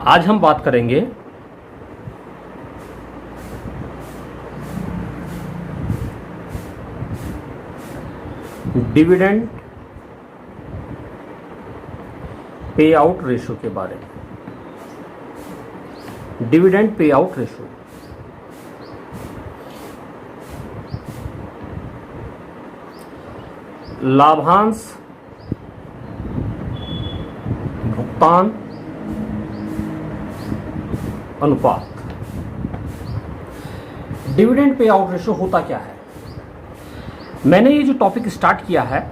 आज हम बात करेंगे डिविडेंड पे आउट रेशो के बारे में। डिविडेंड पे आउट रेशो लाभांश भुगतान अनुपात। डिविडेंड पे आउट रेशो होता क्या है? मैंने ये जो टॉपिक स्टार्ट किया है,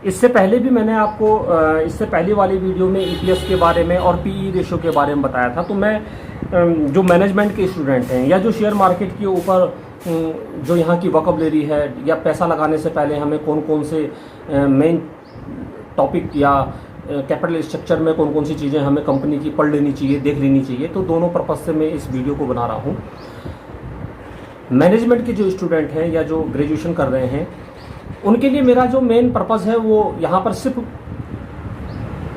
इससे पहले भी मैंने आपको इससे पहले वाली वीडियो में ईपीएस के बारे में और पीई रेशो के बारे में बताया था। तो मैं जो मैनेजमेंट के स्टूडेंट हैं या जो शेयर मार्केट के ऊपर जो यहाँ की वोकैबुलरी है या पैसा लगाने से पहले हमें कौन कौन से मेन टॉपिक या कैपिटल स्ट्रक्चर में कौन कौन सी चीज़ें हमें कंपनी की पढ़ लेनी चाहिए, देख लेनी चाहिए, तो दोनों पर्पज़ से मैं इस वीडियो को बना रहा हूँ। मैनेजमेंट के जो स्टूडेंट हैं या जो ग्रेजुएशन कर रहे हैं, उनके लिए मेरा जो मेन पर्पज़ है वो यहाँ पर सिर्फ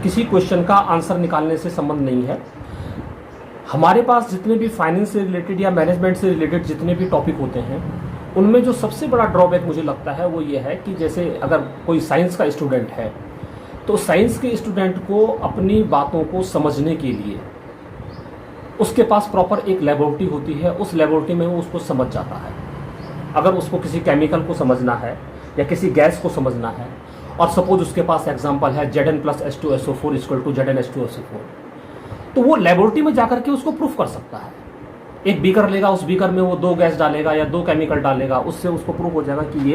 किसी क्वेश्चन का आंसर निकालने से संबंध नहीं है। हमारे पास जितने भी फाइनेंस से रिलेटेड या मैनेजमेंट से रिलेटेड जितने भी टॉपिक होते हैं, उनमें जो सबसे बड़ा ड्रॉबैक मुझे लगता है वो ये है कि जैसे अगर कोई साइंस का स्टूडेंट है तो साइंस के स्टूडेंट को अपनी बातों को समझने के लिए उसके पास प्रॉपर एक लेबोरेटरी होती है, उस लेबोरेटरी में वो उसको समझ जाता है। अगर उसको किसी केमिकल को समझना है या किसी गैस को समझना है और सपोज उसके पास एग्जांपल है Zn+H2SO4 = Zn H2SO4, तो वो लेबोरेटरी में जाकर के उसको प्रूफ कर सकता है। एक बीकर लेगा, उस बीकर में वो 2 गैस डालेगा या 2 केमिकल डालेगा, उससे उसको प्रूफ हो जाएगा कि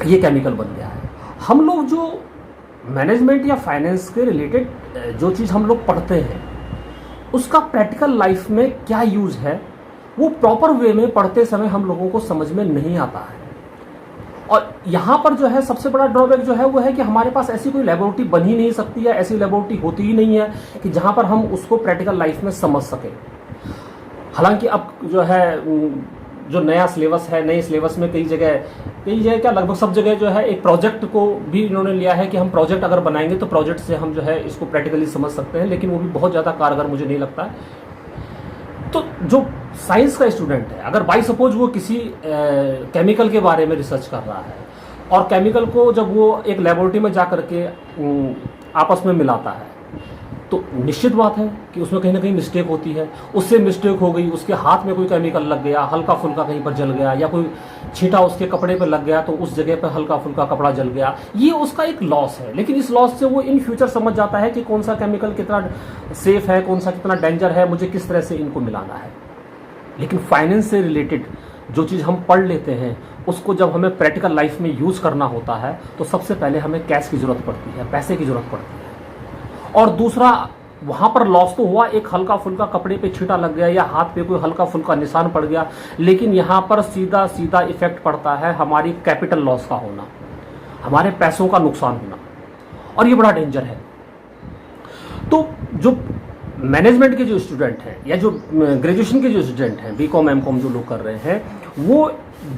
ये केमिकल बन गया है। हम लोग जो मैनेजमेंट या फाइनेंस के रिलेटेड जो चीज़ हम लोग पढ़ते हैं, उसका प्रैक्टिकल लाइफ में क्या यूज़ है, वो प्रॉपर वे में पढ़ते समय हम लोगों को समझ में नहीं आता है। और यहाँ पर जो है सबसे बड़ा ड्रॉबैक जो है वो है कि हमारे पास ऐसी कोई लेबोरेटरी बन ही नहीं सकती है, ऐसी लेबोरेटरी होती ही नहीं है कि जहाँ पर हम उसको प्रैक्टिकल लाइफ में समझ सकें। हालांकि अब जो है जो नया सिलेबस है, नए सिलेबस में कई जगह क्या लगभग सब जगह जो है एक प्रोजेक्ट को भी इन्होंने लिया है कि हम प्रोजेक्ट अगर बनाएंगे तो प्रोजेक्ट से हम जो है इसको प्रैक्टिकली समझ सकते हैं, लेकिन वो भी बहुत ज़्यादा कारगर मुझे नहीं लगता है। तो जो साइंस का स्टूडेंट है, अगर बाई सपोज वो किसी केमिकल के बारे में रिसर्च कर रहा है और केमिकल को जब वो एक लेबोरेटरी में जा कर के आपस में मिलाता है, तो निश्चित बात है कि उसमें कहीं ना कहीं मिस्टेक होती है। उससे मिस्टेक हो गई, उसके हाथ में कोई केमिकल लग गया, हल्का फुल्का कहीं पर जल गया, या कोई छींटा उसके कपड़े पर लग गया तो उस जगह पर हल्का फुल्का कपड़ा जल गया, ये उसका एक लॉस है। लेकिन इस लॉस से वो इन फ्यूचर समझ जाता है कि कौन सा केमिकल कितना सेफ है, कौन सा कितना डेंजर है, मुझे किस तरह से इनको मिलाना है। लेकिन फाइनेंस से रिलेटेड जो चीज़ हम पढ़ लेते हैं, उसको जब हमें प्रैक्टिकल लाइफ में यूज़ करना होता है तो सबसे पहले हमें कैश की ज़रूरत पड़ती है, पैसे की ज़रूरत पड़ती है। और दूसरा, वहाँ पर लॉस तो हुआ, एक हल्का फुल्का कपड़े पे छींटा लग गया या हाथ पे कोई हल्का फुल्का निशान पड़ गया, लेकिन यहाँ पर सीधा सीधा इफेक्ट पड़ता है हमारी कैपिटल लॉस का होना, हमारे पैसों का नुकसान होना, और ये बड़ा डेंजर है। तो जो मैनेजमेंट के जो स्टूडेंट हैं या जो ग्रेजुएशन के जो स्टूडेंट हैं, बीकॉम एमकॉम जो लोग कर रहे हैं, वो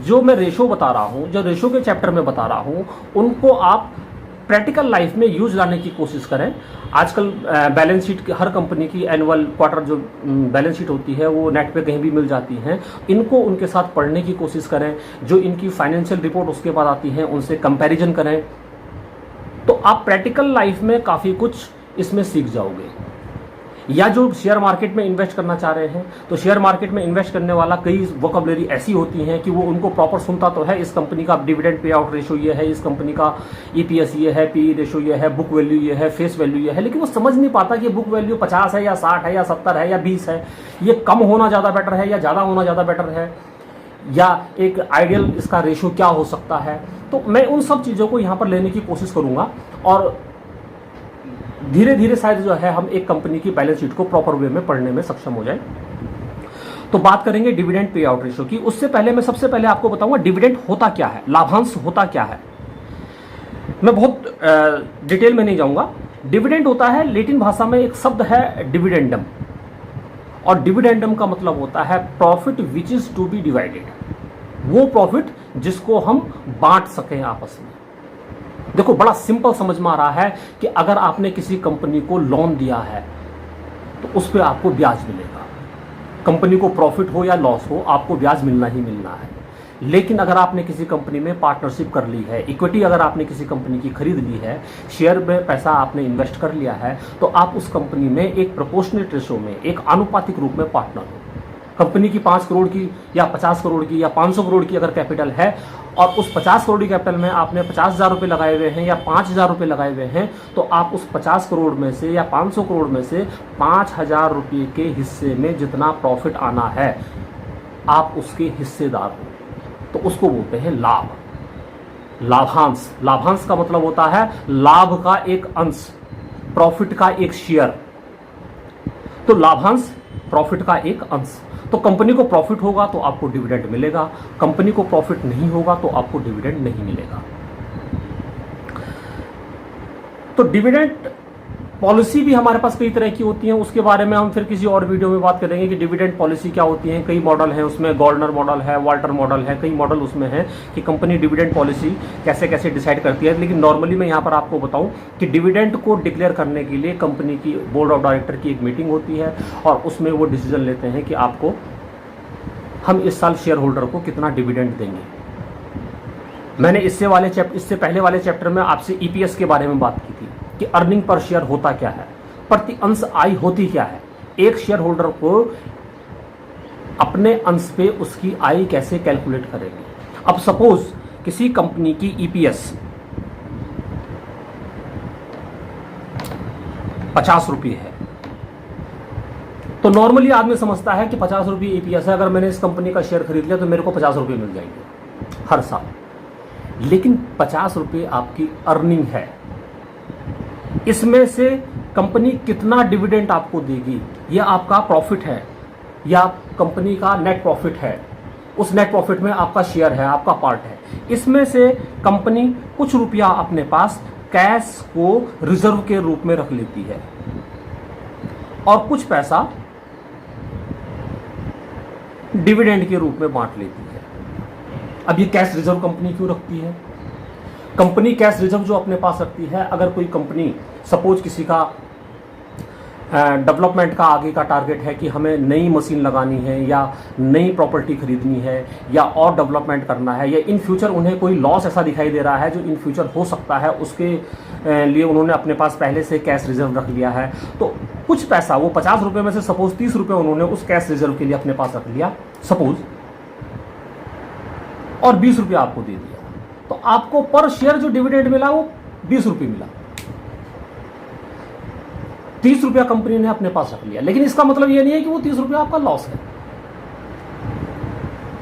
जो मैं रेशो बता रहा हूँ, जो रेशो के चैप्टर में बता रहा हूँ, उनको आप प्रैक्टिकल लाइफ में यूज लाने की कोशिश करें। आजकल बैलेंस शीट हर कंपनी की एनुअल क्वार्टर जो बैलेंस शीट होती है वो नेट पे कहीं भी मिल जाती हैं, इनको उनके साथ पढ़ने की कोशिश करें। जो इनकी फाइनेंशियल रिपोर्ट उसके बाद आती हैं उनसे कंपैरिजन करें, तो आप प्रैक्टिकल लाइफ में काफ़ी कुछ इसमें सीख जाओगे। या जो शेयर मार्केट में इन्वेस्ट करना चाह रहे हैं, तो शेयर मार्केट में इन्वेस्ट करने वाला कई वोकैबुलरी ऐसी होती हैं कि वो उनको प्रॉपर सुनता तो है, इस कंपनी का डिविडेंड पे आउट रेशो ये है, इस कंपनी का ईपीएस ये है, पीई रेशो ये है, बुक वैल्यू ये है, फेस वैल्यू ये है, लेकिन वो समझ नहीं पाता कि बुक वैल्यू 50 है या 60 है या 70 है या 20 है, ये कम होना ज़्यादा बेटर है या ज़्यादा होना ज़्यादा बेटर है, या एक आइडियल इसका रेशो क्या हो सकता है। तो मैं उन सब चीज़ों को यहाँ पर लेने की कोशिश करूँगा और धीरे धीरे शायद जो है हम एक कंपनी की बैलेंस शीट को प्रॉपर वे में पढ़ने में सक्षम हो जाए। तो बात करेंगे डिविडेंड पे आउट रेशो की। उससे पहले मैं सबसे पहले आपको बताऊंगा डिविडेंड होता क्या है, लाभांश होता क्या है। मैं बहुत डिटेल में नहीं जाऊंगा। डिविडेंड होता है, लैटिन भाषा में एक शब्द है डिविडेंडम, और डिविडेंडम का मतलब होता है profit which is to be divided, वो प्रॉफिट जिसको हम बांट सकें आपस में। देखो बड़ा सिंपल समझ में आ रहा है कि अगर आपने किसी कंपनी को लोन दिया है तो उस पर आपको ब्याज मिलेगा। कंपनी को प्रॉफिट हो या लॉस हो, आपको ब्याज मिलना ही मिलना है। लेकिन अगर आपने किसी कंपनी में पार्टनरशिप कर ली है, इक्विटी अगर आपने किसी कंपनी की खरीद ली है, शेयर में पैसा आपने इन्वेस्ट कर लिया है, तो आप उस कंपनी में एक प्रोपोर्शनेट रेशो में, एक आनुपातिक रूप में पार्टनर हो। कंपनी की 5 करोड़ की या 50 करोड़ की या 500 करोड़ की अगर कैपिटल है और उस 50 करोड़ की कैपिटल में आपने 50,000 रुपये लगाए हुए हैं या 5,000 रुपये लगाए हुए हैं, तो आप उस 50 करोड़ में से या 500 करोड़ में से 5,000 रुपये के हिस्से में जितना प्रॉफिट आना है, आप उसके हिस्सेदार हो। तो उसको बोलते हैं लाभ, लाभांश। लाभांश का मतलब होता है लाभ का एक अंश, प्रॉफिट का एक शेयर। तो लाभांश प्रॉफिट का एक अंश। तो कंपनी को प्रॉफिट होगा तो आपको डिविडेंड मिलेगा, कंपनी को प्रॉफिट नहीं होगा तो आपको डिविडेंड नहीं मिलेगा। तो डिविडेंड पॉलिसी भी हमारे पास कई तरह की होती है, उसके बारे में हम फिर किसी और वीडियो में बात करेंगे कि डिविडेंड पॉलिसी क्या होती है। कई मॉडल हैं उसमें, गवर्नर मॉडल है, वाल्टर मॉडल है, कई मॉडल उसमें हैं कि कंपनी डिविडेंड पॉलिसी कैसे कैसे डिसाइड करती है। लेकिन नॉर्मली मैं यहाँ पर आपको बताऊँ कि डिविडेंड को डिक्लेयर करने के लिए कंपनी की बोर्ड ऑफ डायरेक्टर की एक मीटिंग होती है और उसमें वो डिसीजन लेते हैं कि आपको हम इस साल शेयर होल्डर को कितना डिविडेंड देंगे। मैंने इससे पहले वाले चैप्टर में आपसे ईपीएस के बारे में बात की थी कि अर्निंग पर शेयर होता क्या है, प्रति अंश आय होती क्या है, एक शेयर होल्डर को अपने अंश पे उसकी आय कैसे कैलकुलेट करेंगे। अब सपोज किसी कंपनी की ईपीएस 50 रुपये है, तो नॉर्मली आदमी समझता है कि 50 रुपये ईपीएस है, अगर मैंने इस कंपनी का शेयर खरीद लिया तो मेरे को 50 रुपये मिल जाएंगे हर साल। लेकिन 50 रुपये आपकी अर्निंग है, इसमें से कंपनी कितना डिविडेंड आपको देगी, यह आपका प्रॉफिट है या कंपनी का नेट प्रॉफिट है। उस नेट प्रॉफिट में आपका शेयर है, आपका पार्ट है। इसमें से कंपनी कुछ रुपया अपने पास कैश को रिजर्व के रूप में रख लेती है और कुछ पैसा डिविडेंड के रूप में बांट लेती है। अब ये कैश रिजर्व कंपनी क्यों रखती है? कंपनी कैश रिजर्व जो अपने पास रखती है, अगर कोई कंपनी सपोज किसी का डेवलपमेंट का आगे का टारगेट है कि हमें नई मशीन लगानी है या नई प्रॉपर्टी खरीदनी है या और डेवलपमेंट करना है, या इन फ्यूचर उन्हें कोई लॉस ऐसा दिखाई दे रहा है जो इन फ्यूचर हो सकता है, उसके लिए उन्होंने अपने पास पहले से कैश रिजर्व रख लिया है, तो कुछ पैसा वो 50 रुपये में से सपोज 30 रुपये उन्होंने उस कैश रिजर्व के लिए अपने पास रख लिया सपोज, और 20 रुपये आपको दे दिया, तो आपको पर शेयर जो डिविडेंड मिला वो 20 रुपये मिला। 30 रुपया कंपनी ने अपने पास रख लिया, लेकिन इसका मतलब यह नहीं है कि वो 30 रुपया आपका लॉस है।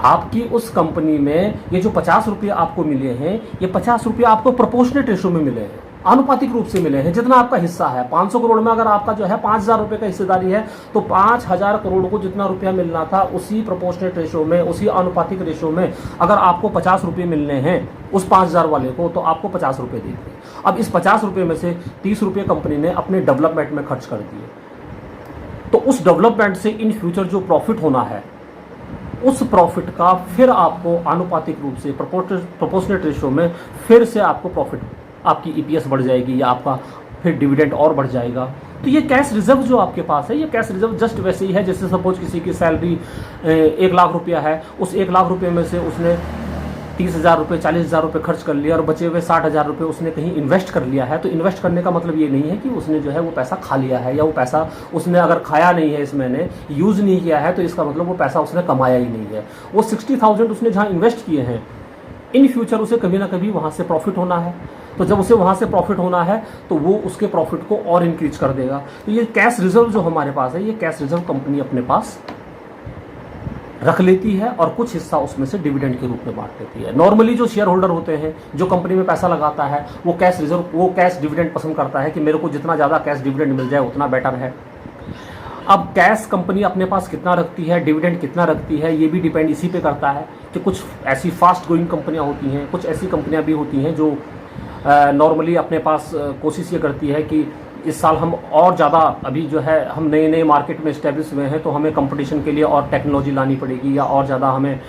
आपकी उस कंपनी में ये जो 50 रुपये आपको मिले हैं, ये 50 रुपये आपको प्रोपोर्शनेट रेशो में मिले हैं, आनुपातिक रूप से मिले हैं। जितना आपका हिस्सा है 500 करोड़ में, अगर आपका जो है 5,000 रुपये का हिस्सेदारी है, तो 5,000 करोड़ को जितना रुपया मिलना था उसी प्रोपोर्शनेट रेशो में, उसी आनुपातिक रेशो में अगर आपको 50 रुपये मिलने हैं उस 5,000 वाले को, तो आपको 50 रुपये देंगे। अब इस 50 रुपये में से 30 रुपये कंपनी ने अपने डेवलपमेंट में खर्च कर दिए, तो उस डेवलपमेंट से इन फ्यूचर जो प्रॉफिट होना है, उस प्रॉफिट का फिर आपको आनुपातिक रूप से प्रोपोर्शनेट रेशो में फिर से आपको प्रॉफिट, आपकी ईपीएस बढ़ जाएगी या आपका फिर डिविडेंड और बढ़ जाएगा। तो ये कैश रिजर्व जो आपके पास है, ये कैश रिजर्व जस्ट वैसे ही है जैसे सपोज किसी की सैलरी 1 लाख रुपया है, उस 1 लाख रुपये में से उसने 30,000 रुपये 40,000 रुपये खर्च कर लिया और बचे हुए 60,000 रुपये उसने कहीं इन्वेस्ट कर लिया है। तो इन्वेस्ट करने का मतलब ये नहीं है कि उसने जो है वो पैसा खा लिया है, या वो पैसा उसने अगर खाया नहीं है, इस महीने यूज़ नहीं किया है, तो इसका मतलब वो पैसा उसने कमाया ही नहीं है। वो 60,000 उसने जहाँ इन्वेस्ट किए हैं, इन फ्यूचर उसे कभी ना कभी वहाँ से प्रॉफिट होना है। तो जब उसे वहाँ से प्रॉफिट होना है तो वो उसके प्रॉफिट को और इंक्रीज कर देगा। तो ये कैश रिजर्व जो हमारे पास है, ये कैश रिजर्व कंपनी अपने पास रख लेती है और कुछ हिस्सा उसमें से डिविडेंड के रूप में बांट लेती है। नॉर्मली जो शेयर होल्डर होते हैं, जो कंपनी में पैसा लगाता है, वो कैश रिजर्व, वो कैश डिविडेंड पसंद करता है कि मेरे को जितना ज़्यादा कैश डिविडेंड मिल जाए उतना बेटर है। अब कैश कंपनी अपने पास कितना रखती है, डिविडेंड कितना रखती है, ये भी डिपेंड इसी पे करता है कि कुछ ऐसी फास्ट ग्रोइंग कंपनियां होती हैं, कुछ ऐसी कंपनियां भी होती हैं जो नॉर्मली अपने पास कोशिश ये करती है कि इस साल हम और ज़्यादा, अभी जो है हम नए नए मार्केट में इस्टेब्लिश हुए हैं तो हमें कंपटीशन के लिए और टेक्नोलॉजी लानी पड़ेगी या और ज़्यादा हमें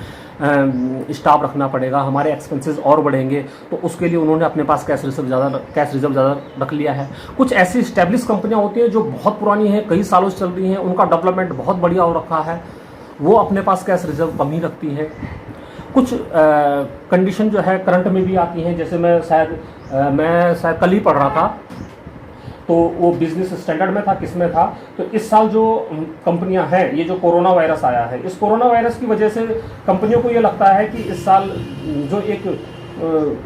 स्टाफ रखना पड़ेगा, हमारे एक्सपेंसेस और बढ़ेंगे, तो उसके लिए उन्होंने अपने पास कैश रिजर्व ज़्यादा रख लिया है। कुछ ऐसी स्टैब्लिश कंपनियां होती हैं जो बहुत पुरानी हैं, कई सालों से चल रही हैं, उनका डेवलपमेंट बहुत बढ़िया हो रखा है, वो अपने पास कैश रिजर्व कम ही रखती हैं। कुछ कंडीशन जो है करंट में भी आती हैं, जैसे मैं शायद कल ही पढ़ रहा था, तो वो बिजनेस स्टैंडर्ड में था, किस में था, तो इस साल जो कंपनियां हैं, ये जो कोरोना वायरस आया है, इस कोरोना वायरस की वजह से कंपनियों को ये लगता है कि इस साल जो एक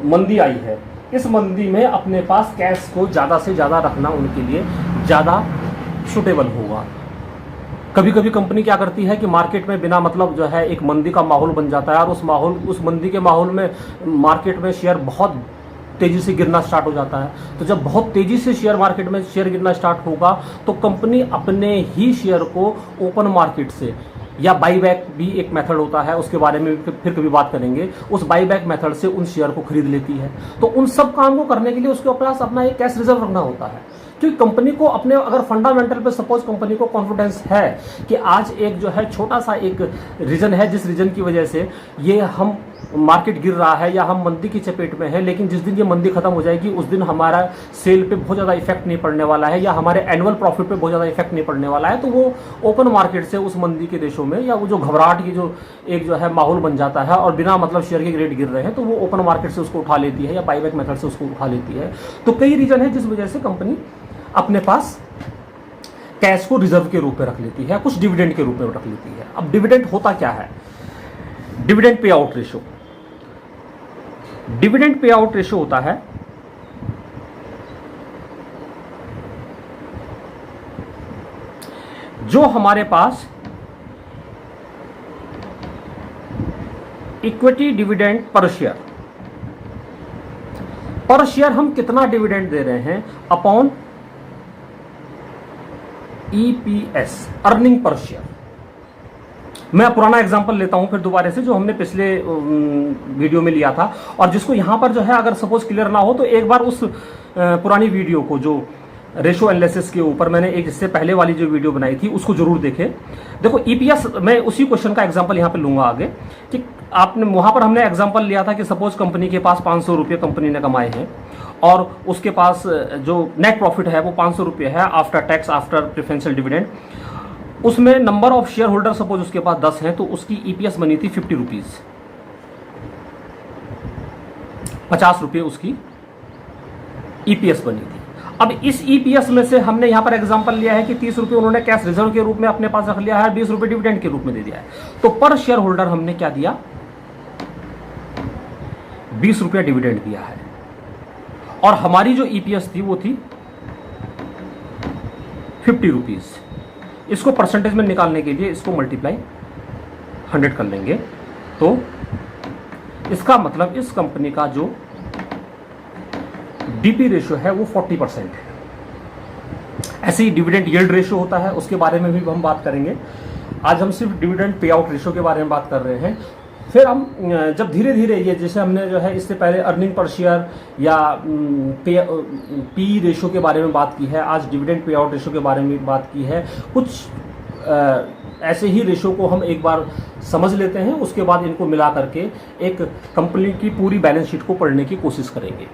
मंदी आई है, इस मंदी में अपने पास कैश को ज़्यादा से ज़्यादा रखना उनके लिए ज़्यादा सुटेबल होगा। कभी कभी कंपनी क्या करती है कि मार्केट में बिना मतलब जो है एक मंदी का माहौल बन जाता है, और उस मंदी के माहौल में मार्केट में शेयर बहुत तेज़ी से गिरना स्टार्ट हो जाता है। तो जब बहुत तेज़ी से शेयर मार्केट में शेयर गिरना स्टार्ट होगा, तो कंपनी अपने ही शेयर को ओपन मार्केट से, या बाईबैक भी एक मेथड होता है, उसके बारे में फिर कभी बात करेंगे, उस बाईबैक मेथड से उन शेयर को खरीद लेती है। तो उन सब काम को करने के लिए उसके पास अपना एक कैश रिजर्व रखना होता है, क्योंकि कंपनी को अपने अगर फंडामेंटल पे सपोज कंपनी को कॉन्फिडेंस है कि आज एक जो है छोटा सा एक रीजन है, जिस रीजन की वजह से ये हम मार्केट गिर रहा है या हम मंदी की चपेट में है, लेकिन जिस दिन ये मंदी खत्म हो जाएगी उस दिन हमारा सेल पे बहुत ज़्यादा इफेक्ट नहीं पड़ने वाला है, या हमारे एनुअल प्रॉफिट पे बहुत ज़्यादा इफेक्ट नहीं पड़ने वाला है, तो वो ओपन मार्केट से उस मंदी के देशों में, या वो जो घबराहट की जो एक जो है माहौल बन जाता है और बिना मतलब शेयर के रेट गिर रहे हैं, तो वो ओपन मार्केट से उसको उठा लेती है या बाईबैक मेथड से उसको उठा लेती है। तो कई रीजन है जिस वजह से कंपनी अपने पास कैश को रिजर्व के रूप में रख लेती है, कुछ डिविडेंड के रूप में रख लेती है। अब डिविडेंड होता क्या है? Dividend pay out ratio. Dividend pay out ratio होता है जो हमारे पास इक्विटी डिविडेंड पर शेयर हम कितना डिविडेंड दे रहे हैं upon EPS, earning per share. मैं पुराना एग्जांपल लेता हूं फिर दोबारा से, जो हमने पिछले वीडियो में लिया था, और जिसको यहां पर जो है अगर सपोज क्लियर ना हो तो एक बार उस पुरानी वीडियो को, जो रेशो एनालिसिस के ऊपर मैंने एक इससे पहले वाली जो वीडियो बनाई थी, उसको जरूर देखें। देखो ईपीएस, मैं उसी क्वेश्चन का एग्जांपल यहां पे लूंगा आगे, कि आपने वहां पर हमने एग्जांपल लिया था कि सपोज कंपनी के पास 500 रुपये कंपनी ने कमाए हैं, और उसके पास जो नेट प्रॉफिट है वो 500 रुपये है after tax, after preferential dividend. उसमें number of shareholder suppose उसके पास 10 हैं, तो उसकी ईपीएस बनी थी 50 रुपीज, 50 रुपये उसकी ईपीएस बनी थी। अब इस ईपीएस में से हमने यहां पर एग्जांपल लिया है कि 30 रुपये उन्होंने कैश रिजर्व के रूप में अपने पास रख लिया है, 20 रुपये डिविडेंड के रूप में दे दिया है, तो पर शेयर होल्डर हमने क्या दिया? 20 रुपया डिविडेंड दिया है, और हमारी जो ईपीएस थी वो थी 50 रुपीज। इसको परसेंटेज में निकालने के लिए इसको मल्टीप्लाई 100 कर लेंगे, तो इसका मतलब इस कंपनी का जो डीपी रेशियो है वो 40% है। ऐसे ही डिविडेंड यील्ड रेशियो होता है, उसके बारे में भी हम बात करेंगे। आज हम सिर्फ डिविडेंड पे आउट रेशियो के बारे में बात कर रहे हैं। फिर हम जब धीरे धीरे ये, जैसे हमने जो है इससे पहले अर्निंग पर शेयर या पी रेशियो के बारे में बात की है, आज डिविडेंड पे आउट रेशियो के बारे में बात की है। कुछ ऐसे ही रेशियो को हम एक बार समझ लेते हैं, उसके बाद इनको मिला करके एक कंपनी की पूरी बैलेंस शीट को पढ़ने की कोशिश करेंगे।